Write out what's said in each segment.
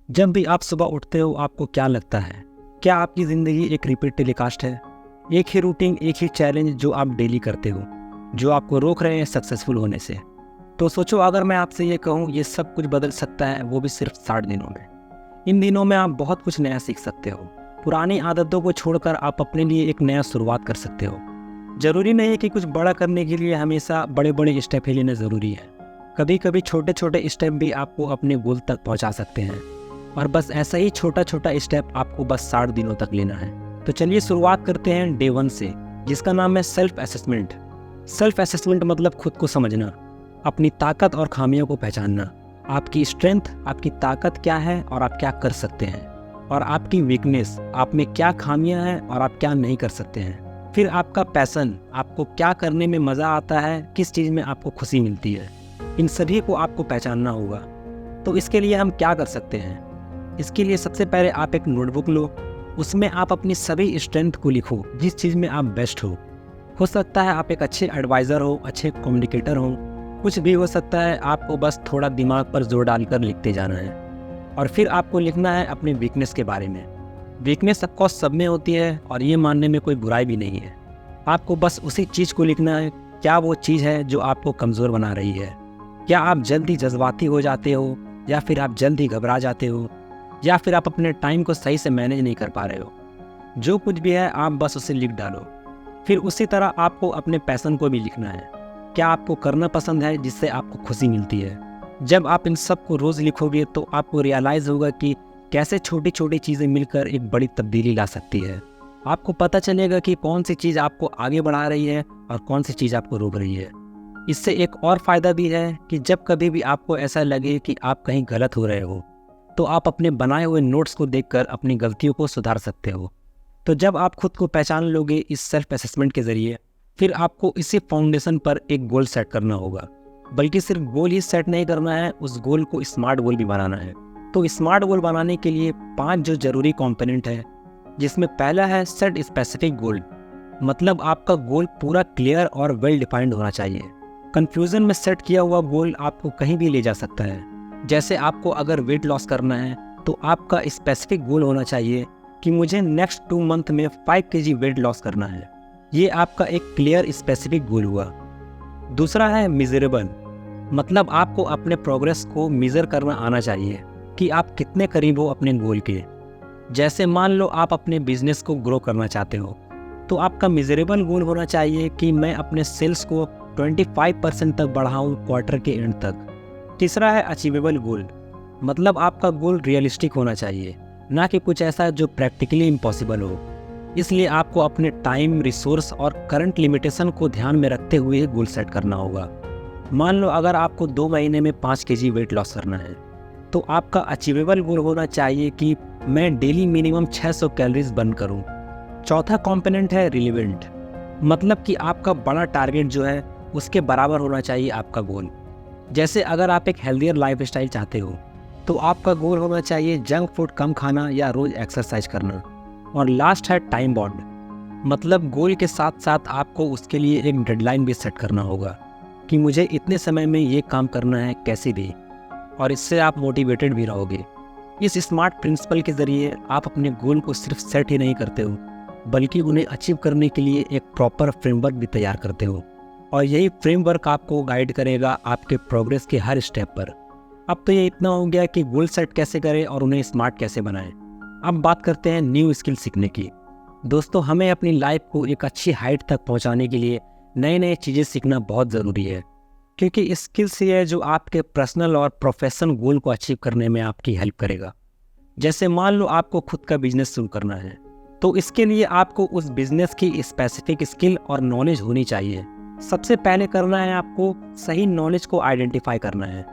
जब भी आप सुबह उठते हो आपको क्या लगता है? क्या आपकी ज़िंदगी एक रिपीट टेलीकास्ट है? एक ही रूटीन, एक ही चैलेंज जो आप डेली करते हो, जो आपको रोक रहे हैं सक्सेसफुल होने से। तो सोचो, अगर मैं आपसे ये कहूँ ये सब कुछ बदल सकता है, वो भी सिर्फ 60 दिनों में। इन दिनों में आप बहुत कुछ नया सीख सकते हो। पुरानी आदतों को छोड़कर आप अपने लिए एक नया शुरुआत कर सकते हो। ज़रूरी नहीं है कि कुछ बड़ा करने के लिए हमेशा बड़े बड़े स्टेप ही लेना ज़रूरी है। कभी कभी छोटे छोटे स्टेप भी आपको अपने गोल तक पहुंचा सकते हैं। और बस ऐसा ही छोटा छोटा स्टेप आपको बस 60 दिनों तक लेना है। तो चलिए शुरुआत करते हैं डे 1 से, जिसका नाम है सेल्फ असेसमेंट। सेल्फ असेसमेंट मतलब खुद को समझना, अपनी ताकत और खामियों को पहचानना। आपकी स्ट्रेंथ, आपकी ताकत क्या है और आप क्या कर सकते हैं, और आपकी वीकनेस, आप में क्या खामियां हैं और आप क्या नहीं कर सकते हैं। फिर आपका पैशन, आपको क्या करने में मज़ा आता है, किस चीज़ में आपको खुशी मिलती है। इन सभी को आपको पहचानना होगा। तो इसके लिए हम क्या कर सकते हैं? इसके लिए सबसे पहले आप एक नोटबुक लो, उसमें आप अपनी सभी स्ट्रेंथ को लिखो, जिस चीज़ में आप बेस्ट हो सकता है आप एक अच्छे एडवाइज़र हो, अच्छे कम्युनिकेटर हो, कुछ भी हो सकता है। आपको बस थोड़ा दिमाग पर जोर डालकर लिखते जाना है। और फिर आपको लिखना है अपनी वीकनेस के बारे में। वीकनेस ऑफकोर्स सब में होती है और ये मानने में कोई बुराई भी नहीं है। आपको बस उसी चीज़ को लिखना है। क्या वो चीज़ है जो आपको कमज़ोर बना रही है? क्या आप जल्दी जज्बाती हो जाते हो, या फिर आप जल्दी घबरा जाते हो, या फिर आप अपने टाइम को सही से मैनेज नहीं कर पा रहे हो? जो कुछ भी है आप बस उसे लिख डालो। फिर उसी तरह आपको अपने पैशन को भी लिखना है। क्या आपको करना पसंद है जिससे आपको खुशी मिलती है? जब आप इन सब को रोज़ लिखोगे तो आपको रियलाइज़ होगा कि कैसे छोटी छोटी चीज़ें मिलकर एक बड़ी तब्दीली ला सकती है। आपको पता चलेगा कि कौन सी चीज़ आपको आगे बढ़ा रही है और कौन सी चीज़ आपको रोक रही है। इससे एक और फ़ायदा भी है कि जब कभी भी आपको ऐसा लगे कि आप कहीं गलत हो रहे हो, तो आप अपने बनाए हुए नोट्स को देखकर अपनी गलतियों को सुधार सकते हो। तो जब आप खुद को पहचान लोगे इस सेल्फ असेसमेंट के ज़रिए, फिर आपको इसी फाउंडेशन पर एक गोल सेट करना होगा। बल्कि सिर्फ गोल ही सेट नहीं करना है, उस गोल को स्मार्ट गोल भी बनाना है। तो स्मार्ट गोल बनाने के लिए 5 जो ज़रूरी कॉम्पोनेंट है, जिसमें पहला है सेट स्पेसिफिक गोल। मतलब आपका गोल पूरा क्लियर और वेल डिफाइंड होना चाहिए। कंफ्यूजन में सेट किया हुआ गोल आपको कहीं भी ले जा सकता है। जैसे आपको अगर वेट लॉस करना है तो आपका स्पेसिफिक गोल होना चाहिए कि मुझे नेक्स्ट 2 मंथ में 5 kg वेट लॉस करना है। ये आपका एक क्लियर स्पेसिफिक गोल हुआ। दूसरा है मेजरेबल। मतलब आपको अपने प्रोग्रेस को मेज़र करना आना चाहिए कि आप कितने करीब हो अपने गोल के। जैसे मान लो आप अपने बिजनेस को ग्रो करना चाहते हो, तो आपका मेजरेबल गोल होना चाहिए कि मैं अपने सेल्स को 25% तक बढ़ाऊं क्वार्टर के एंड तक। तीसरा है अचीवेबल गोल। मतलब आपका गोल रियलिस्टिक होना चाहिए, ना कि कुछ ऐसा जो प्रैक्टिकली इम्पॉसिबल हो। इसलिए आपको अपने टाइम, रिसोर्स और करंट लिमिटेशन को ध्यान में रखते हुए गोल सेट करना होगा। मान लो अगर आपको 2 महीने में 5 kg वेट लॉस करना है, तो आपका अचीवेबल गोल होना चाहिए कि मैं डेली मिनिमम 600 कैलोरीज बर्न करूं। चौथा कंपोनेंट है रिलेवेंट। मतलब कि आपका बड़ा टारगेट जो है उसके बराबर होना चाहिए आपका गोल। जैसे अगर आप एक हेल्दियर लाइफस्टाइल चाहते हो, तो आपका गोल होना चाहिए जंक फूड कम खाना या रोज़ एक्सरसाइज करना। और लास्ट है टाइम बॉन्ड। मतलब गोल के साथ साथ आपको उसके लिए एक डेडलाइन भी सेट करना होगा कि मुझे इतने समय में ये काम करना है कैसे भी। और इससे आप मोटिवेटेड भी रहोगे। इस स्मार्ट प्रिंसिपल के ज़रिए आप अपने गोल को सिर्फ सेट ही नहीं करते हो, बल्कि उन्हें अचीव करने के लिए एक प्रॉपर फ्रेमवर्क भी तैयार करते हो। और यही फ्रेमवर्क आपको गाइड करेगा आपके प्रोग्रेस के हर स्टेप पर। अब तो ये इतना हो गया कि गोल सेट कैसे करें और उन्हें स्मार्ट कैसे बनाएं। अब बात करते हैं न्यू स्किल सीखने की। दोस्तों, हमें अपनी लाइफ को एक अच्छी हाइट तक पहुंचाने के लिए नए नए चीज़ें सीखना बहुत ज़रूरी है, क्योंकि स्किल्स ही है जो आपके पर्सनल और प्रोफेशनल गोल को अचीव करने में आपकी हेल्प करेगा। जैसे मान लो आपको खुद का बिजनेस शुरू करना है, तो इसके लिए आपको उस बिजनेस की स्पेसिफिक स्किल और नॉलेज होनी चाहिए। सबसे पहले करना है आपको सही नॉलेज को आइडेंटिफाई करना है,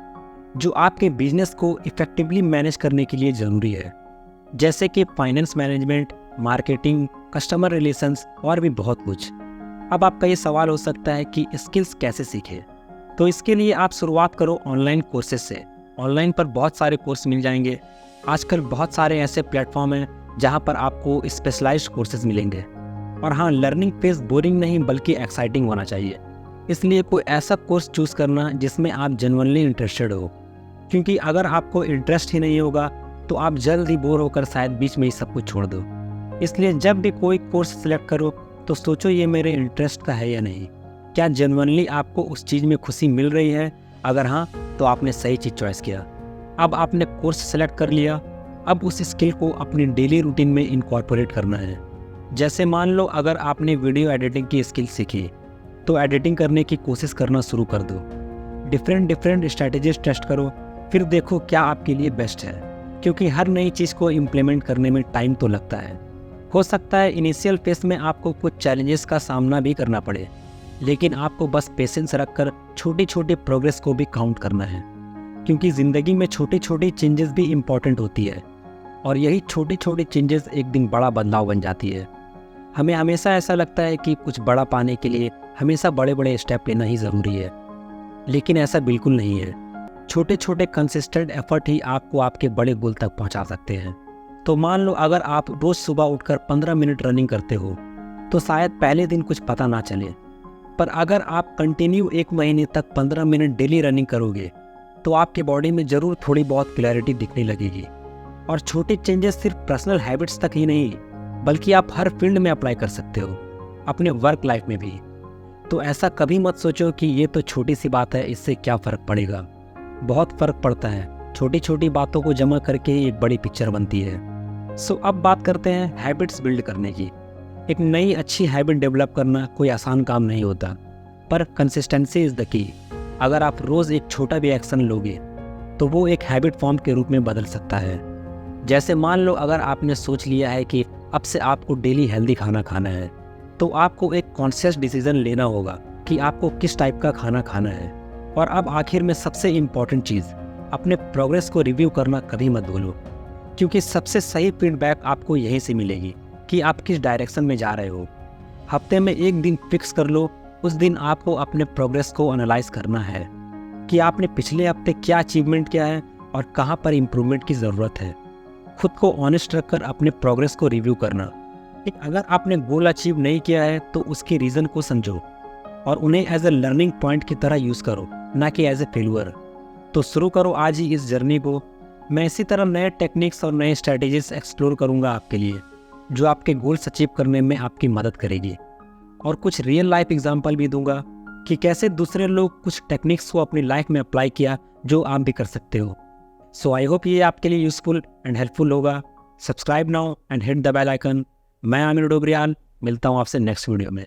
जो आपके बिजनेस को इफेक्टिवली मैनेज करने के लिए ज़रूरी है। जैसे कि finance management, marketing, customer relations और भी बहुत कुछ। अब आपका ये सवाल हो सकता है कि स्किल्स कैसे सीखें? तो इसके लिए आप शुरुआत करो ऑनलाइन कोर्सेज से। ऑनलाइन पर बहुत सारे कोर्स मिल जाएंगे। आजकल बहुत सारे ऐसे प्लेटफॉर्म हैं जहाँ पर आपको स्पेशलाइज्ड कोर्सेज मिलेंगे। और हाँ, लर्निंग फेज बोरिंग नहीं बल्कि एक्साइटिंग होना चाहिए। इसलिए कोई ऐसा कोर्स चूज़ करना जिसमें आप जेन्युइनली इंटरेस्टेड हो, क्योंकि अगर आपको इंटरेस्ट ही नहीं होगा तो आप जल्द ही बोर होकर शायद बीच में ही सब कुछ छोड़ दो। इसलिए जब भी कोई कोर्स सिलेक्ट करो तो सोचो ये मेरे इंटरेस्ट का है या नहीं, क्या जेन्युइनली आपको उस चीज़ में खुशी मिल रही है। अगर हाँ तो आपने सही चीज़ चॉइस किया। अब आपने कोर्स सेलेक्ट कर लिया, अब उस स्किल को अपनी डेली रूटीन में इनकॉर्पोरेट करना है। जैसे मान लो अगर आपने वीडियो एडिटिंग की स्किल सीखी तो एडिटिंग करने की कोशिश करना शुरू कर दो। डिफरेंट स्ट्रैटेजीज टेस्ट करो, फिर देखो क्या आपके लिए बेस्ट है, क्योंकि हर नई चीज़ को इम्प्लीमेंट करने में टाइम तो लगता है। हो सकता है इनिशियल फेस में आपको कुछ चैलेंजेस का सामना भी करना पड़े, लेकिन आपको बस पेशेंस रखकर छोटी छोटी प्रोग्रेस को भी काउंट करना है, क्योंकि ज़िंदगी में छोटी छोटी चेंजेस भी इम्पॉर्टेंट होती है और यही छोटी छोटी चेंजेस एक दिन बड़ा बदलाव बन जाती है। हमें हमेशा ऐसा लगता है कि कुछ बड़ा पाने के लिए हमेशा बड़े बड़े स्टेप लेना ही ज़रूरी है, लेकिन ऐसा बिल्कुल नहीं है। छोटे छोटे कंसिस्टेंट एफर्ट ही आपको आपके बड़े गोल तक पहुंचा सकते हैं। तो मान लो अगर आप रोज़ सुबह उठकर 15 मिनट रनिंग करते हो तो शायद पहले दिन कुछ पता ना चले, पर अगर आप कंटिन्यू 1 महीने तक 15 मिनट डेली रनिंग करोगे तो आपके बॉडी में ज़रूर थोड़ी बहुत क्लैरिटी दिखने लगेगी। और छोटे चेंजेस सिर्फ पर्सनल हैबिट्स तक ही नहीं, बल्कि आप हर फील्ड में अप्लाई कर सकते हो, अपने वर्क लाइफ में भी। तो ऐसा कभी मत सोचो कि ये तो छोटी सी बात है, इससे क्या फ़र्क पड़ेगा। बहुत फ़र्क पड़ता है। छोटी छोटी बातों को जमा करके ही एक बड़ी पिक्चर बनती है। सो अब बात करते हैं हैबिट्स बिल्ड करने की। एक नई अच्छी हैबिट डेवलप करना कोई आसान काम नहीं होता, पर कंसिस्टेंसी इज़ द की। अगर आप रोज़ एक छोटा भी एक्शन लोगे तो वो एक हैबिट फॉर्म के रूप में बदल सकता है। जैसे मान लो अगर आपने सोच लिया है कि अब से आपको डेली हेल्दी खाना खाना है, तो आपको एक कॉन्शियस डिसीजन लेना होगा कि आपको किस टाइप का खाना खाना है। और अब आखिर में सबसे इम्पॉर्टेंट चीज़, अपने प्रोग्रेस को रिव्यू करना कभी मत भूलो, क्योंकि सबसे सही फीडबैक आपको यहीं से मिलेगी कि आप किस डायरेक्शन में जा रहे हो। हफ्ते में एक दिन फिक्स कर लो, उस दिन आपको अपने प्रोग्रेस को एनालाइज करना है कि आपने पिछले हफ्ते क्या अचीवमेंट किया है और कहाँ पर इम्प्रूवमेंट की ज़रूरत है। खुद को ऑनेस्ट रखकर अपने प्रोग्रेस को रिव्यू करना। अगर आपने गोल अचीव नहीं किया है तो उसके रीज़न को समझो और उन्हें एज ए लर्निंग पॉइंट की तरह यूज़ करो, ना कि एज ए फेल्यूर। तो शुरू करो आज ही इस जर्नी को। मैं इसी तरह नए टेक्निक्स और नए स्ट्रैटेजीज एक्सप्लोर करूंगा आपके लिए, जो आपके गोल्स अचीव करने में आपकी मदद करेगी। और कुछ रियल लाइफ एग्जांपल भी दूंगा कि कैसे दूसरे लोग कुछ टेक्निक्स को अपनी लाइफ में अप्लाई किया, जो आप भी कर सकते हो। सो आई होप ये आपके लिए यूजफुल एंड हेल्पफुल होगा। Subscribe now and hit the bell icon. मैं आमिर डोबरियाल, मिलता हूँ आपसे नेक्स्ट वीडियो में।